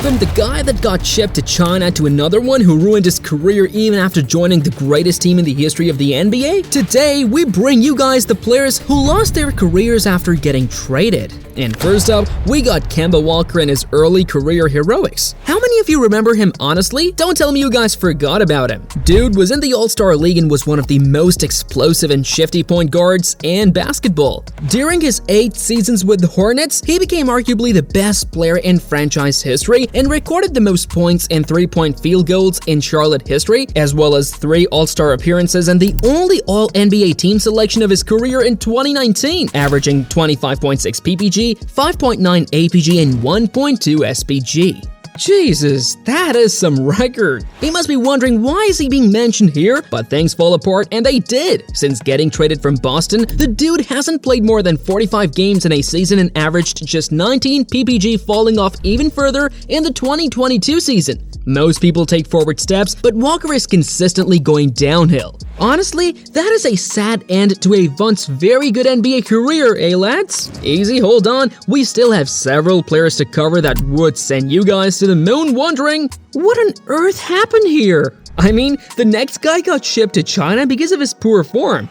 From the guy that got shipped to China to another one who ruined his career even after joining the greatest team in the history of the NBA, today we bring you guys the players who lost their careers after getting traded. And first up, we got Kemba Walker and his early career heroics. How many of you remember him honestly? Don't tell me you guys forgot about him. Dude was in the All-Star League and was one of the most explosive and shifty point guards in basketball. During his 8 seasons with the Hornets, he became arguably the best player in franchise history and recorded the most points and 3-point field goals in Charlotte history, as well as 3 All-Star appearances and the only All-NBA team selection of his career in 2019, averaging 25.6 PPG, 5.9 APG, and 1.2 SPG. Jesus, that is some record. He must be wondering why is he being mentioned here, but things fall apart and they did. Since getting traded from Boston, the dude hasn't played more than 45 games in a season and averaged just 19 PPG, falling off even further in the 2022 season. Most people take forward steps, but Walker is consistently going downhill. Honestly, that is a sad end to a once very good NBA career, eh lads? Easy, hold on, we still have several players to cover that would send you guys to the moon wondering, what on earth happened here? I mean, the next guy got shipped to China because of his poor form.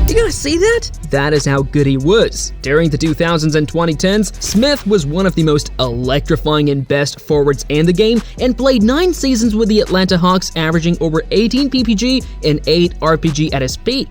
You guys see that? That is how good he was. During the 2000s and 2010s, Smith was one of the most electrifying and best forwards in the game and played 9 seasons with the Atlanta Hawks, averaging over 18 PPG and 8 RPG at his peak.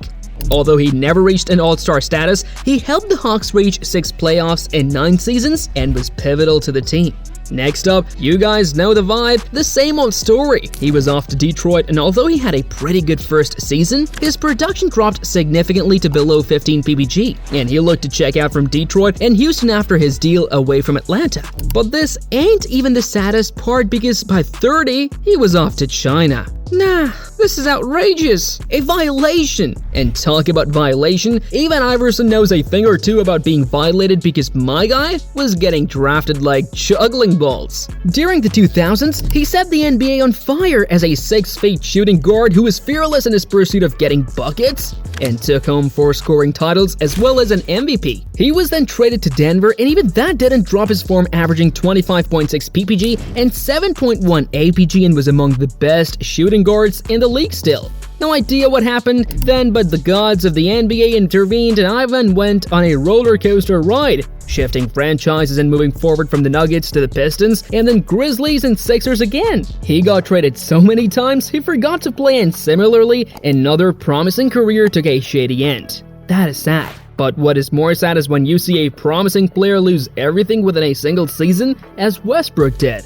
Although he never reached an All-Star status, he helped the Hawks reach 6 playoffs in 9 seasons and was pivotal to the team. Next up, you guys know the vibe, the same old story. He was off to Detroit, and although he had a pretty good first season, his production dropped significantly to below 15 PPG, and he looked to check out from Detroit and Houston after his deal away from Atlanta. But this ain't even the saddest part because by 30, he was off to China. Nah, this is outrageous. A violation. And talk about violation, even Iverson knows a thing or two about being violated because my guy was getting drafted like juggling balls. During the 2000s, he set the NBA on fire as a 6-feet shooting guard who was fearless in his pursuit of getting buckets and took home 4 scoring titles as well as an MVP. He was then traded to Denver, and even that didn't drop his form, averaging 25.6 PPG and 7.1 APG, and was among the best shooting guards in the league still. No idea what happened then, but the gods of the NBA intervened and Ivan went on a roller coaster ride, shifting franchises and moving forward from the Nuggets to the Pistons and then Grizzlies and Sixers again. He got traded so many times he forgot to play, and similarly, another promising career took a shady end. That is sad. But what is more sad is when you see a promising player lose everything within a single season, as Westbrook did.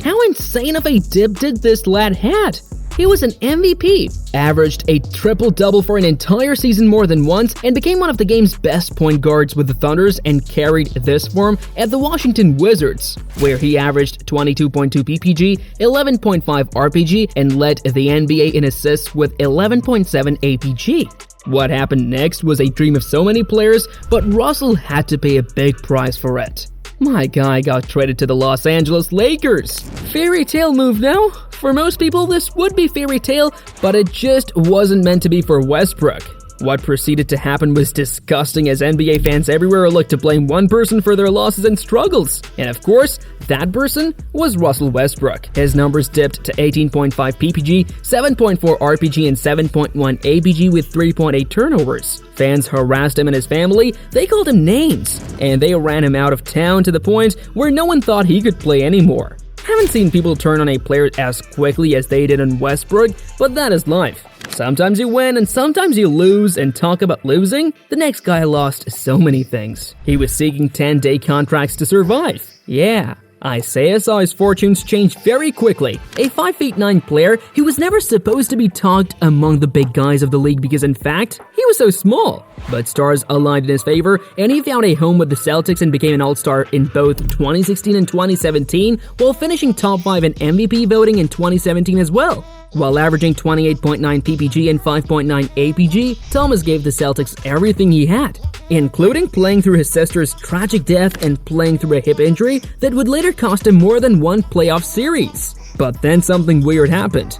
How insane of a dip did this lad had? He was an MVP, averaged a triple-double for an entire season more than once, and became one of the game's best point guards with the Thunders, and carried this form at the Washington Wizards, where he averaged 22.2 PPG, 11.5 RPG, and led the NBA in assists with 11.7 APG. What happened next was a dream of so many players, but Russell had to pay a big price for it. My guy got traded to the Los Angeles Lakers. Fairy tale move now? For most people, this would be fairy tale, but it just wasn't meant to be for Westbrook. What proceeded to happen was disgusting, as NBA fans everywhere looked to blame one person for their losses and struggles. And of course, that person was Russell Westbrook. His numbers dipped to 18.5 PPG, 7.4 RPG, and 7.1 APG with 3.8 turnovers. Fans harassed him and his family, they called him names, and they ran him out of town to the point where no one thought he could play anymore. Haven't seen people turn on a player as quickly as they did on Westbrook, but that is life. Sometimes you win and sometimes you lose, and talk about losing, the next guy lost so many things. He was seeking 10-day contracts to survive. Yeah, Isaiah saw his fortunes change very quickly. A 5'9" player who was never supposed to be talked among the big guys of the league because in fact, he was so small. But stars aligned in his favor, and he found a home with the Celtics and became an All-Star in both 2016 and 2017, while finishing top 5 in MVP voting in 2017 as well. While averaging 28.9 PPG and 5.9 APG, Thomas gave the Celtics everything he had, including playing through his sister's tragic death and playing through a hip injury that would later cost him more than one playoff series. But then something weird happened.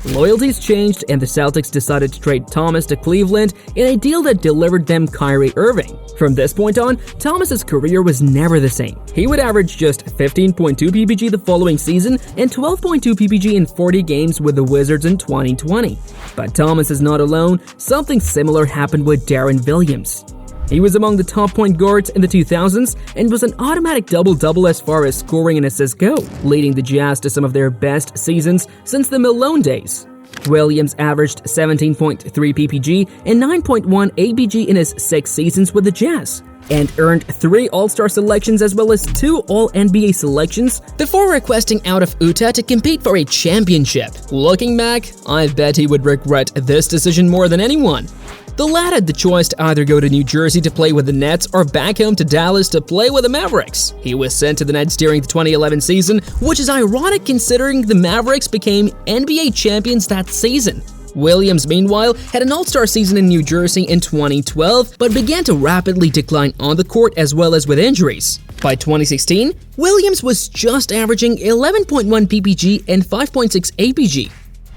loyalties changed and the Celtics decided to trade Thomas to Cleveland in a deal that delivered them Kyrie Irving. From this point on, Thomas's career was never the same. He would average just 15.2 PPG the following season and 12.2 PPG in 40 games with the Wizards in 2020. But Thomas is not alone. Something similar happened with Deron Williams. He was among the top point guards in the 2000s and was an automatic double-double as far as scoring and assists go, leading the Jazz to some of their best seasons since the Malone days. Williams averaged 17.3 PPG and 9.1 APG in his 6 seasons with the Jazz, and earned 3 All-Star selections as well as 2 All-NBA selections before requesting out of Utah to compete for a championship. Looking back, I bet he would regret this decision more than anyone. The lad had the choice to either go to New Jersey to play with the Nets or back home to Dallas to play with the Mavericks. He was sent to the Nets during the 2011 season, which is ironic considering the Mavericks became NBA champions that season. Williams, meanwhile, had an All-Star season in New Jersey in 2012, but began to rapidly decline on the court as well as with injuries. By 2016, Williams was just averaging 11.1 PPG and 5.6 APG.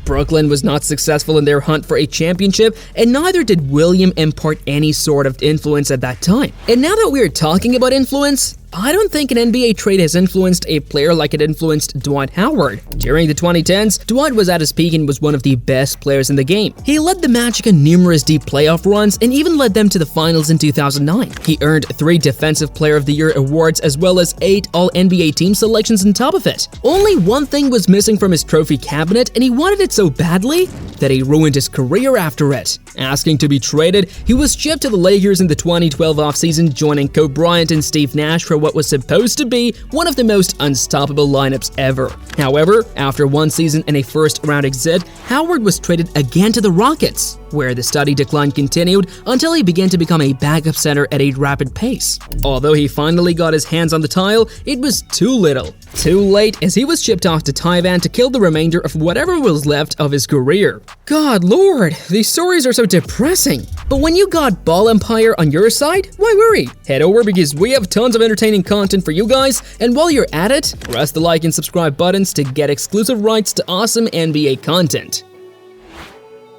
Brooklyn was not successful in their hunt for a championship, and neither did Williams impart any sort of influence at that time. And now that we're talking about influence, I don't think an NBA trade has influenced a player like it influenced Dwight Howard. During the 2010s, Dwight was at his peak and was one of the best players in the game. He led the Magic on numerous deep playoff runs and even led them to the finals in 2009. He earned 3 Defensive Player of the Year awards as well as 8 All-NBA team selections on top of it. Only one thing was missing from his trophy cabinet, and he wanted it so badly that he ruined his career after it. Asking to be traded, he was shipped to the Lakers in the 2012 offseason, joining Kobe Bryant and Steve Nash for what was supposed to be one of the most unstoppable lineups ever. However, after one season and a first-round exit, Howard was traded again to the Rockets, where the steady decline continued until he began to become a backup center at a rapid pace. Although he finally got his hands on the tile, it was too little. Too late, as he was shipped off to Taiwan to kill the remainder of whatever was left of his career. God lord, these stories are so depressing. But when you got Ball Empire on your side, why worry? Head over because we have tons of entertaining content for you guys, and while you're at it, press the like and subscribe buttons to get exclusive rights to awesome NBA content.